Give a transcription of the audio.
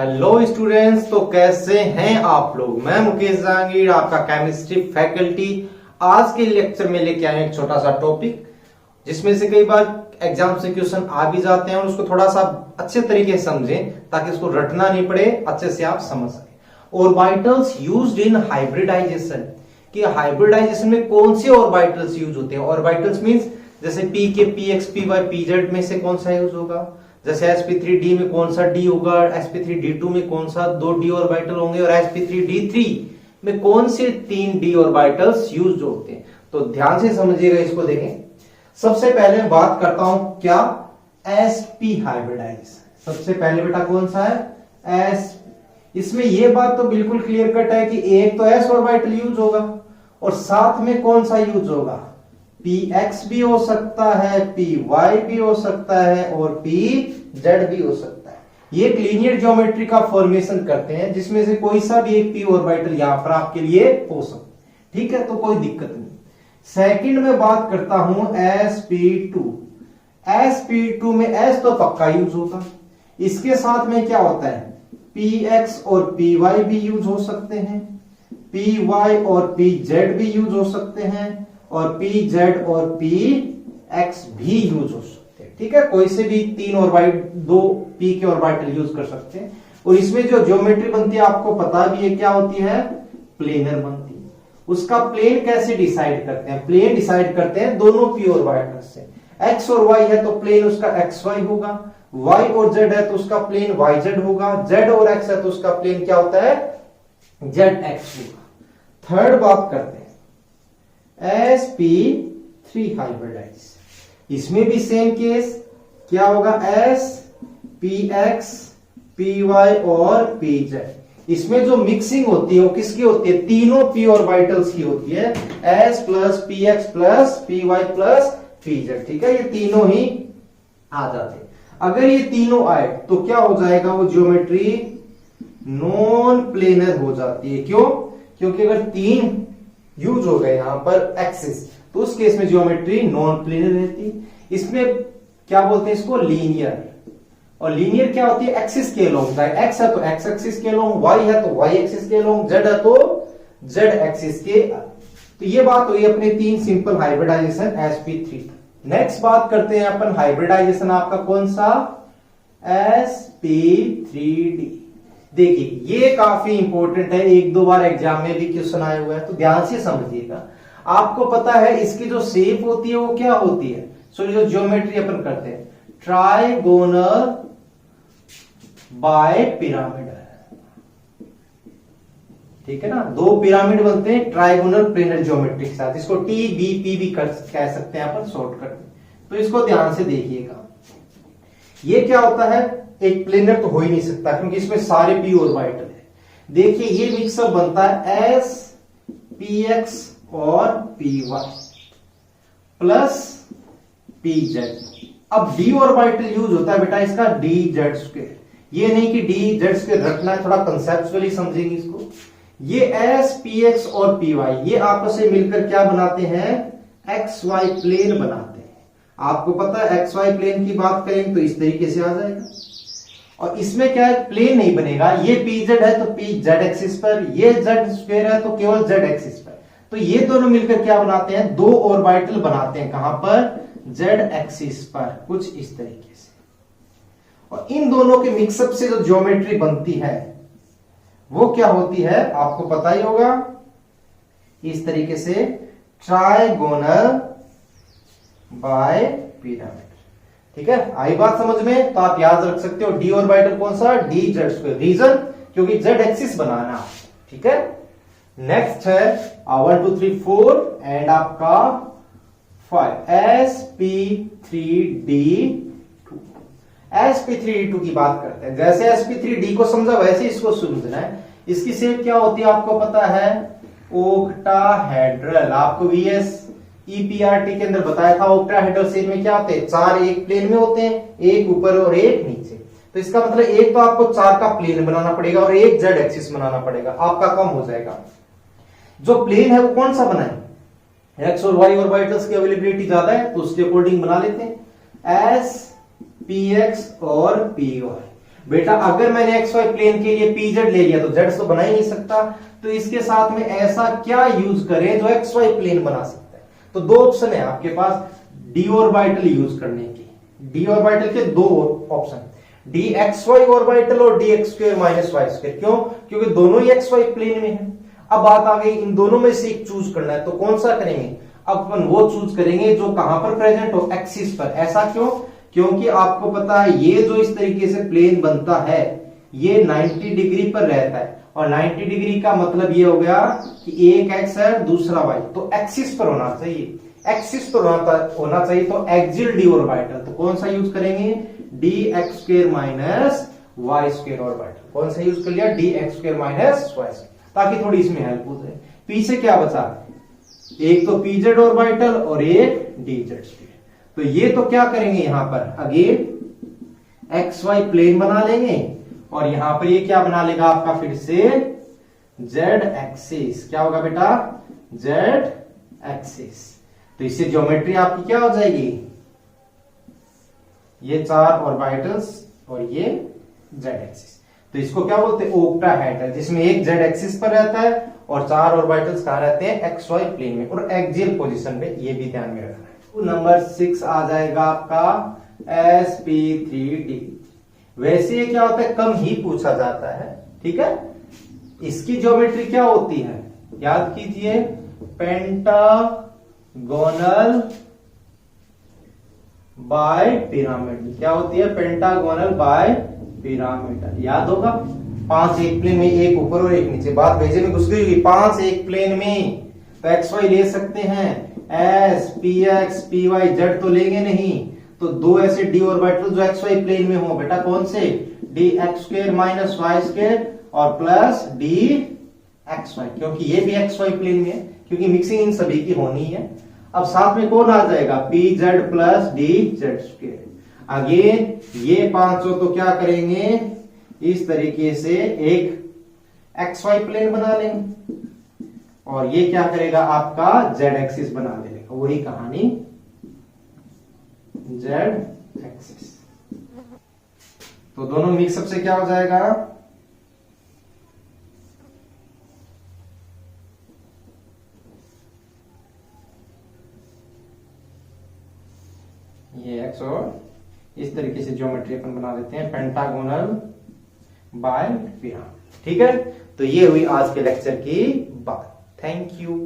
Hello students, तो कैसे हैं आप लोग। मैं मुकेश जहांगीर, आपका केमिस्ट्री फैकल्टी। आज के लेक्चर में लेके आए एक छोटा सा टॉपिक जिसमें से कई बार एग्जाम से क्वेश्चन आ भी जाते हैं और उसको थोड़ा सा अच्छे तरीके से समझें ताकि उसको रटना नहीं पड़े, अच्छे से आप समझ सकें। ऑर्बिटल्स यूज्ड इन हाइब्रिडाइजेशन, कि हाइब्रिडाइजेशन में कौन से ऑर्बिटल्स यूज होते हैं। ऑर्बिटल्स मींस जैसे पी के px py pz में से कौन सा यूज होगा, जैसे sp3d में कौन सा d होगा, sp3d2 में कौन सा 2 d ऑर्बिटल होंगे और sp3d3 में कौन से 3 d ऑर्बिटल्स यूज होते हैं। तो ध्यान से समझिएगा, इसको देखें। सबसे पहले मैं बात करता हूं क्या, sp हाइब्रिडाइजेशन। सबसे पहले बेटा कौन सा है, s। इसमें यह बात तो बिल्कुल क्लियर कट है कि एक तो s ऑर्बिटल यूज होगा और साथ में कौन सा यूज होगा, px भी हो सकता है, py भी हो सकता है और pz भी हो सकता है। ये एक लीनियर ज्योमेट्री का फॉर्मेशन करते हैं जिसमें से कोई सा भी एक p ऑर्बिटल यहां पर आपके लिए हो सकता है। ठीक है, तो कोई दिक्कत नहीं। सेकंड में बात करता हूं sp2। sp2 में s तो पक्का यूज होगा, इसके साथ में क्या होता है, px और py भी यूज हो सकते हैं, py और pz भी यूज हो सकते हैं और pz और px भी यूज हो सकते हैं। ठीक है, कोई से भी तीन ऑर्बिटल, दो p के ऑर्बिटल यूज कर सकते हैं। और इसमें जो ज्योमेट्री बनती है आपको पता भी है क्या होती है, प्लेनर बनती है। उसका प्लेन कैसे डिसाइड करते हैं, प्लेन डिसाइड करते हैं दोनों p ऑर्बिटल से। x और y है तो प्लेन उसका xy होगा, y और z है तो उसका प्लेन yz होगा, z और x है तो उसका प्लेन क्या होता है, zx होगा। थर्ड बात करते हैं sp3 हाइब्रिडाइजेशन। इसमें भी सेम केस क्या होगा, s px py और pz। इसमें जो मिक्सिंग होती है वो किसकी होती है, तीनों p ऑर्बिटल्स की होती है, s plus px plus py plus pz। ठीक है, ये तीनों ही आ जाते हैं। अगर ये तीनों आए तो क्या हो जाएगा, वो ज्योमेट्री नॉन प्लेनर हो जाती है। क्यों, क्योंकि अगर तीन यूज हो गए यहां पर एक्सिस तो उस केस में ज्योमेट्री नॉन प्लेनर रहती है। इसमें क्या बोलते हैं इसको, लीनियर। और लीनियर क्या होती है, एक्सिस के अलोंग, एक्स है तो एक्स एक्सिस के अलोंग, वाई है तो वाई एक्सिस के अलोंग, जेड है तो जेड एक्सिस के। तो ये बात हुई अपने तीन सिंपल हाइब्रिडाइजेशन sp3। नेक्स्ट बात करते हैं अपन हाइब्रिडाइजेशन आपका कौन सा, sp3d। देखिए ये काफी इंपॉर्टेंट है, एक दो बार एग्जाम में भी क्वेश्चन आया हुआ है, तो ध्यान से समझिएगा। आपको पता है इसकी जो शेप होती है वो क्या होती है, सो जो ज्योमेट्री अपन करते हैं, ट्राइगोनल बाय पिरामिड। ठीक है ना, दो पिरामिड बनते हैं ट्राइगोनल प्लेनर ज्योमेट्री के साथ। इसको TBP भी कह सकते हैं अपन शॉर्टकट में। तो इसको ध्यान से देखिएगा, ये क्या होता है, एक प्लेनर तो हो ही नहीं सकता क्योंकि इसमें सारे p ऑर्बिटल है। देखिए ये मिक्सअप बनता है s px और py प्लस pz। अब d ऑर्बिटल यूज होता है बेटा इसका dz²। ये नहीं कि dz² रखना है, थोड़ा कंसेप्चुअली समझेंगे इसको। ये s px और py ये आपस में मिलकर क्या बनाते हैं, xy प्लेन बनाते हैं। आपको पता है xy प्लेन की बात करेंगे तो इस तरीके से आ जाएगा। और इसमें क्या है, प्लेन नहीं बनेगा, ये pz है तो p z एक्सिस पर, ये z² है तो केवल z एक्सिस पर। तो ये दोनों मिलकर क्या बनाते हैं, दो ऑर्बिटल बनाते हैं। कहां पर, z एक्सिस पर, कुछ इस तरीके से। और इन दोनों के मिक्सअप से जो ज्योमेट्री बनती है वो क्या होती है, आपको पता ही होगा, इस तरीके से ट्राइगोनल बाय पिरामिड। ठीक है, आई बात समझ में, तो आप याद रख सकते हो d ऑर्बिटल कौन सा, dz²। रीजन क्योंकि z एक्सिस बनाना। ठीक है, नेक्स्ट है 1 2 3 4 एंड आपका 5 sp3d2। sp3d2 की बात करते हैं। जैसे sp3d को समझा वैसे इसको समझना है। इसकी शेप क्या होती है आपको पता है, ओक्टाहेड्रल। आपको VS EPRT के अंदर बताया था, ओक्टाहेड्रल शेप में क्या होते हैं, चार एक प्लेन में होते हैं, एक ऊपर और एक नीचे। तो इसका मतलब एक तो आपको चार का प्लेन बनाना पड़ेगा और एक जेड एक्सिस बनाना पड़ेगा, आपका कम हो जाएगा। जो प्लेन है वो कौन सा बनाए, एक्स और वाई ऑर्बिटल्स की अवेलेबिलिटी ज्यादा है तो उसके अकॉर्डिंग बना लेते हैं, एस पी एक्स और पी वाई। बेटा अगर मैंने एक्स वाई प्लेन के लिए पीजेड ले लिया तो जेड तो बना ही नहीं सकता, तो इसके साथ में ऐसा क्या यूज करें जो एक्स वाई प्लेन बना सकता है। तो दो ऑप्शन है आपके पास डी ऑर्बिटल यूज करने की। डी ऑर्बिटल के दो option, D X Y orbital और D X square minus Y square. क्यों? क्योंकि दोनों ही एक्स वाई प्लेन में है। अब बात आ गई इन दोनों में से एक चूज करना है, तो कौन सा करेंगे? अब अपन वो चूज करेंगे जो कहां पर प्रेजेंट हो, एक्सिस पर। ऐसा क्यों? क्योंकि आपको पता है ये जो इस तरीके से प्लेन बनता है ये 90 डिग्री पर रहता है, और 90 डिग्री का मतलब ये हो गया कि एक एक्स है दूसरा वाई, तो एक्सिस पर होना चाहिए। एक्सिस पर होना चाहिए तो एक्सियल डी ऑर्बिटल। तो कौन सा यूज करेंगे? D X square minus Y square orbital. कौन सा यूज कर लिया? D X square minus Y square, ताकि थोड़ी इसमें हेल्प हो जाए। पीछे क्या बचा? एक तो पीजेड ऑर्बिटल और एक डीजेड स्क्वायर। तो ये तो क्या करेंगे यहां पर अगेन एक्स वाई प्लेन बना लेंगे, और यहां पर ये क्या बना लेगा आपका फिर से जेड एक्सिस। क्या होगा बेटा? Z axis. तो इससे ज्योमेट्री आपकी क्या हो जाएगी? ये चार ऑर्बिटल्स और ये जेड एक्सिस। तो इसको क्या बोलते हैं? ओक्टाहेड्रल, जिसमें एक जेड एक्सिस पर रहता है और चार ऑर्बिटल्स कहां रहते हैं? एक्स वाई प्लेन में और एक्सियल पोजीशन में। ये भी ध्यान में रखना है। नंबर 6 आ जाएगा आपका sp3d। वैसे ये क्या होता है, कम ही पूछा जाता है, ठीक है। इसकी ज्योमेट्री क्या होती है? याद कीजिए, पेंटागोनल बाय पिरामिड। क्या होती है? Pentagonal bipyramid. याद होगा, 5 एक प्लेन में, एक ऊपर और एक नीचे। बात भेजे में घुस गई होगी। 5 एक प्लेन में तो एक्स वाई ले सकते हैं, S P X P Y Z तो लेंगे नहीं। तो दो ऐसे डी ऑर्बिटल जो एक्स वाई प्लेन में हो बेटा, कौन से? D X square minus Y square और प्लस डी एक्स वाई, क्योंकि ये भी एक्स वाई प्लेन में है, क्योंकि मिक्सिंग इन सभी की होनी है। अब साथ में कौन आ जाएगा? P Z plus D Z square. Again ये पांचों तो क्या करेंगे, इस तरीके से एक एक्स वाई प्लेन बना लेंगे, और ये क्या करेगा आपका? जेड एक्सिस बना लेगा। वही कहानी, जेड एक्सिस। तो दोनों मिक्सअप से क्या हो जाएगा? ये एक्स, और इस तरीके से ज्योमेट्री अपन बना देते हैं, पेंटागोनल बाय पिरामिड। ठीक है, तो ये हुई आज के लेक्चर की बात। Thank you.